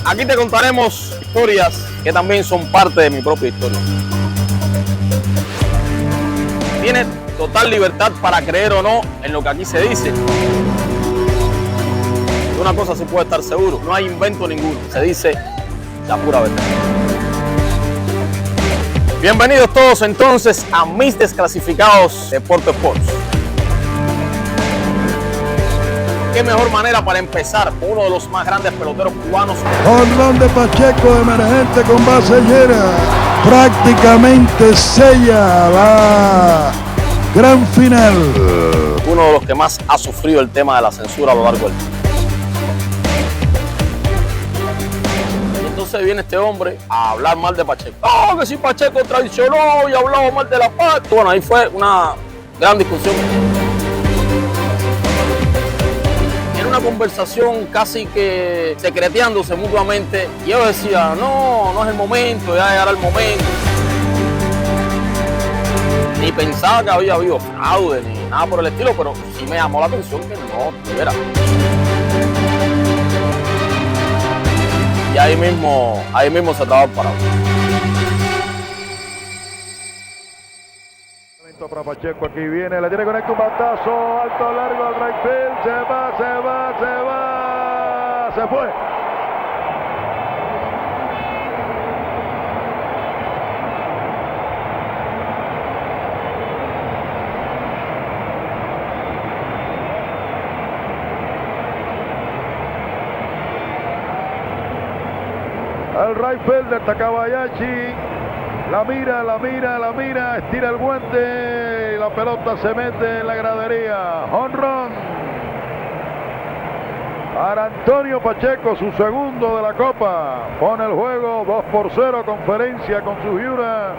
Aquí te contaremos historias que también son parte de mi propia historia. Tienes total libertad para creer o no en lo que aquí se dice. De una cosa sí puede estar seguro, no hay invento ninguno, se dice la pura verdad. Bienvenidos todos entonces a mis desclasificados de Porto Sports. Qué mejor manera para empezar con uno de los más grandes peloteros cubanos. Jonrón de Pacheco, emergente con base llena. Prácticamente sella la gran final. Uno de los que más ha sufrido el tema de la censura a lo largo del tiempo. Y entonces viene este hombre a hablar mal de Pacheco. ¡Oh, que si Pacheco traicionó y hablaba mal de la paz! Bueno, ahí fue una gran discusión. Una conversación casi que secreteándose mutuamente y yo decía, no es el momento, ya llegará el momento. Ni pensaba que había habido fraude ni nada por el estilo, pero sí me llamó la atención que no tuviera. Y ahí mismo se estaba parado. Para Pacheco, aquí viene, le tiene conecta un batazo, alto, largo, al right field, se fue. Al right fielder Takabayashi. La mira, estira el guante y la pelota se mete en la gradería. Jonrón para Antonio Pacheco, su segundo de la Copa. Pone el juego 2-0, conferencia con su Viura.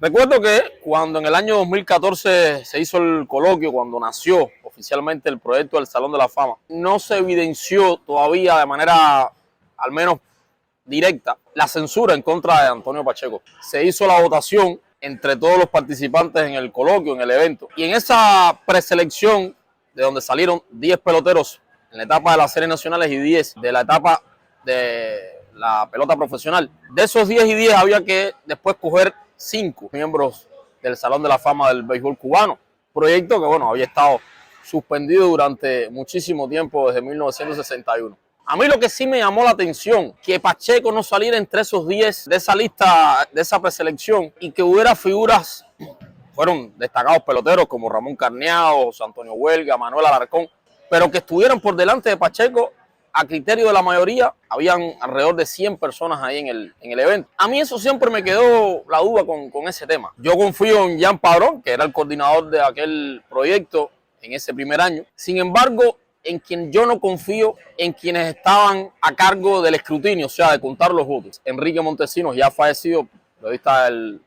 Recuerdo que cuando en el año 2014 se hizo el coloquio, cuando nació oficialmente el proyecto del Salón de la Fama, no se evidenció todavía de manera al menos directa la censura en contra de Antonio Pacheco. Se hizo la votación entre todos los participantes en el coloquio, en el evento. Y en esa preselección, de donde salieron 10 peloteros en la etapa de las series nacionales y 10 de la etapa de la pelota profesional, de esos 10 y 10 había que después coger 5 miembros del Salón de la Fama del béisbol cubano, proyecto que bueno, había estado suspendido durante muchísimo tiempo desde 1961. A mí lo que sí me llamó la atención, que Pacheco no saliera entre esos 10 de esa lista, de esa preselección, y que hubiera figuras, fueron destacados peloteros como Ramón Carneado, José Antonio Huelga, Manuel Alarcón, pero que estuvieran por delante de Pacheco. A criterio de la mayoría, habían alrededor de 100 personas ahí en el evento. A mí eso siempre me quedó la duda con ese tema. Yo confío en Jan Padrón, que era el coordinador de aquel proyecto en ese primer año. Sin embargo, en quien yo no confío, en quienes estaban a cargo del escrutinio, o sea, de contar los votos. Enrique Montesinos, ya fallecido, periodista del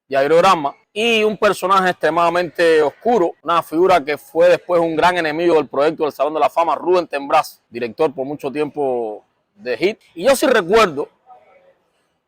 diario Granma, y un personaje extremadamente oscuro, una figura que fue después un gran enemigo del proyecto del Salón de la Fama, Rubén Tembraz, director por mucho tiempo de HIT. Y yo sí recuerdo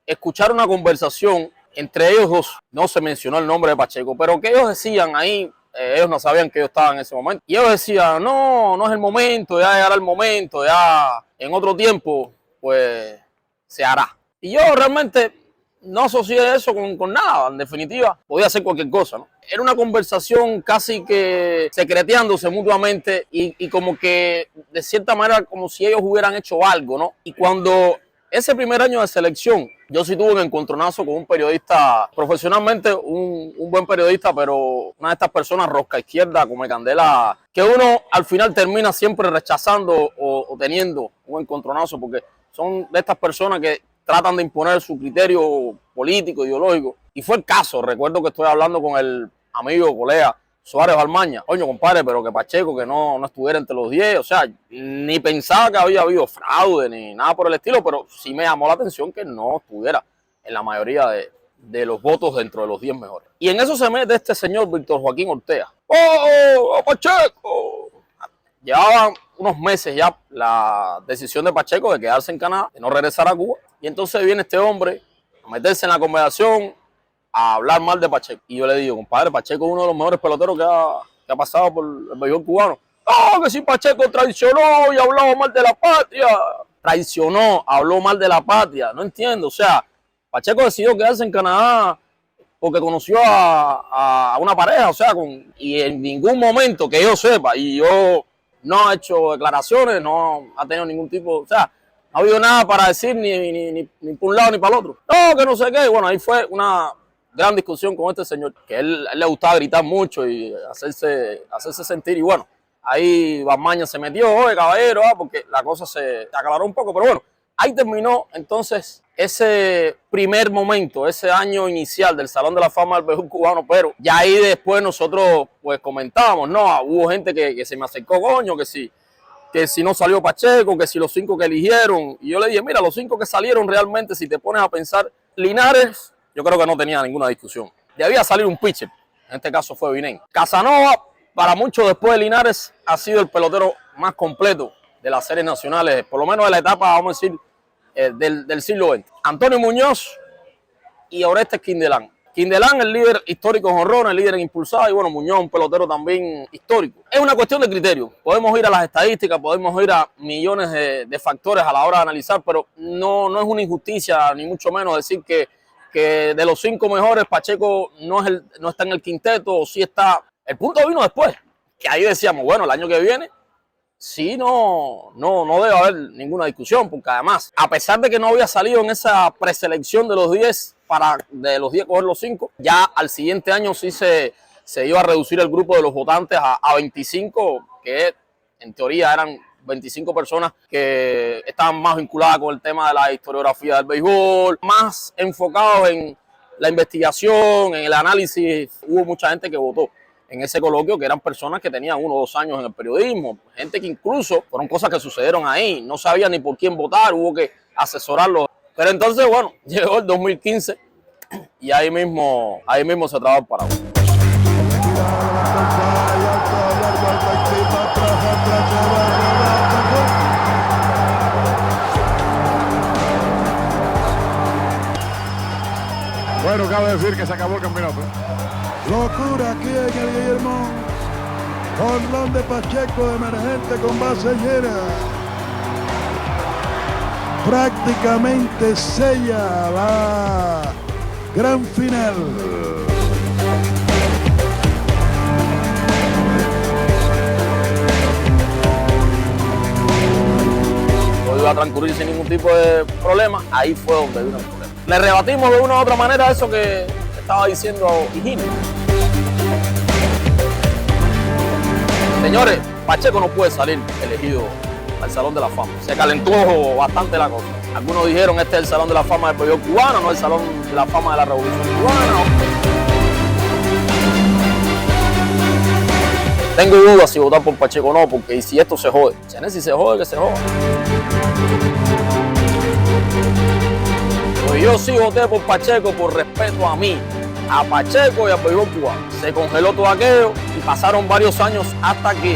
escuchar una conversación entre ellos dos, no se mencionó el nombre de Pacheco, pero que ellos decían ahí, ellos no sabían que yo estaba en ese momento, y ellos decían, no es el momento, ya llegará el momento, ya en otro tiempo, pues se hará. Y yo realmente no asocié eso con nada, en definitiva, podía ser cualquier cosa, ¿no? Era una conversación casi que secreteándose mutuamente y como que de cierta manera como si ellos hubieran hecho algo, ¿no? Y cuando ese primer año de selección, yo sí tuve un encontronazo con un periodista, profesionalmente un buen periodista, pero una de estas personas rosca izquierda, come candela, que uno al final termina siempre rechazando o teniendo un encontronazo, porque son de estas personas que tratan de imponer su criterio político, ideológico. Y fue el caso, recuerdo que estoy hablando con el amigo, colega, Suárez Balmaña. Coño, compadre, pero que Pacheco que no estuviera entre los 10. O sea, ni pensaba que había habido fraude ni nada por el estilo, pero sí me llamó la atención que no estuviera en la mayoría de los votos dentro de los 10 mejores. Y en eso se mete este señor Víctor Joaquín Ortega. ¡Oh, Pacheco! Llevaban unos meses ya la decisión de Pacheco de quedarse en Canadá, de no regresar a Cuba. Y entonces viene este hombre a meterse en la conversación, a hablar mal de Pacheco. Y yo le digo, compadre, Pacheco es uno de los mejores peloteros que ha pasado por el béisbol cubano. ¡Oh, que si Pacheco traicionó y hablaba mal de la patria! Traicionó, habló mal de la patria. No entiendo, o sea, Pacheco decidió quedarse en Canadá porque conoció a una pareja, o sea, y en ningún momento que yo sepa, y yo no ha hecho declaraciones, no ha tenido ningún tipo, o sea, no ha habido nada para decir ni por un lado ni para el otro. No, que no sé qué. Bueno, ahí fue una gran discusión con este señor, que a él le gustaba gritar mucho y hacerse sentir, y bueno, ahí Balmaña se metió, oye, caballero, porque la cosa se aclaró un poco, pero bueno, ahí terminó entonces ese primer momento, ese año inicial del Salón de la Fama del Béisbol cubano, pero ya ahí después nosotros pues comentábamos, ¿no? Hubo gente que se me acercó, coño, que si no salió Pacheco, que si los 5 que eligieron, y yo le dije, mira, los 5 que salieron realmente, si te pones a pensar, Linares, yo creo que no tenía ninguna discusión. Debía salir un pitcher, en este caso fue Vinén. Casanova, para muchos después de Linares, ha sido el pelotero más completo de las series nacionales, por lo menos de la etapa, vamos a decir, del siglo XX. Antonio Muñoz y Orestes Quindelán. Quindelán, el líder histórico en jonrones, el líder en impulsadas, y bueno, Muñoz, un pelotero también histórico. Es una cuestión de criterio. Podemos ir a las estadísticas, podemos ir a millones de factores a la hora de analizar, pero no es una injusticia, ni mucho menos decir que de los 5 mejores, Pacheco no está en el quinteto, o sí está. El punto vino después, que ahí decíamos, bueno, el año que viene, sí, no debe haber ninguna discusión, porque además, a pesar de que no había salido en esa preselección de los 10, de los 10 coger los 5, ya al siguiente año sí se iba a reducir el grupo de los votantes a 25, que en teoría eran 25 personas que estaban más vinculadas con el tema de la historiografía del béisbol, más enfocados en la investigación, en el análisis. Hubo mucha gente que votó en ese coloquio, que eran personas que tenían 1 o 2 años en el periodismo, gente que incluso fueron cosas que sucedieron ahí, no sabía ni por quién votar, hubo que asesorarlos. Pero entonces, bueno, llegó el 2015 y ahí mismo se trabó el paraguas. Bueno, cabe decir que se acabó el campeonato. Locura aquí en el Guillermo. Jonrón de Pacheco de emergente con base llena. Prácticamente sella la gran final. No iba a transcurrir sin ningún tipo de problema, ahí fue donde vino el problema. Le rebatimos de una u otra manera eso que estaba diciendo Higino. Señores, Pacheco no puede salir elegido al Salón de la Fama. Se calentó bastante la cosa. Algunos dijeron este es el Salón de la Fama del béisbol cubano, no el Salón de la Fama de la Revolución Cubana. Tengo dudas si votar por Pacheco o no, porque si esto se jode. Si se jode, que se joda. Pues yo sí voté por Pacheco por respeto a mí, a Pacheco y al béisbol cubano. Se congeló todo aquello y pasaron varios años hasta que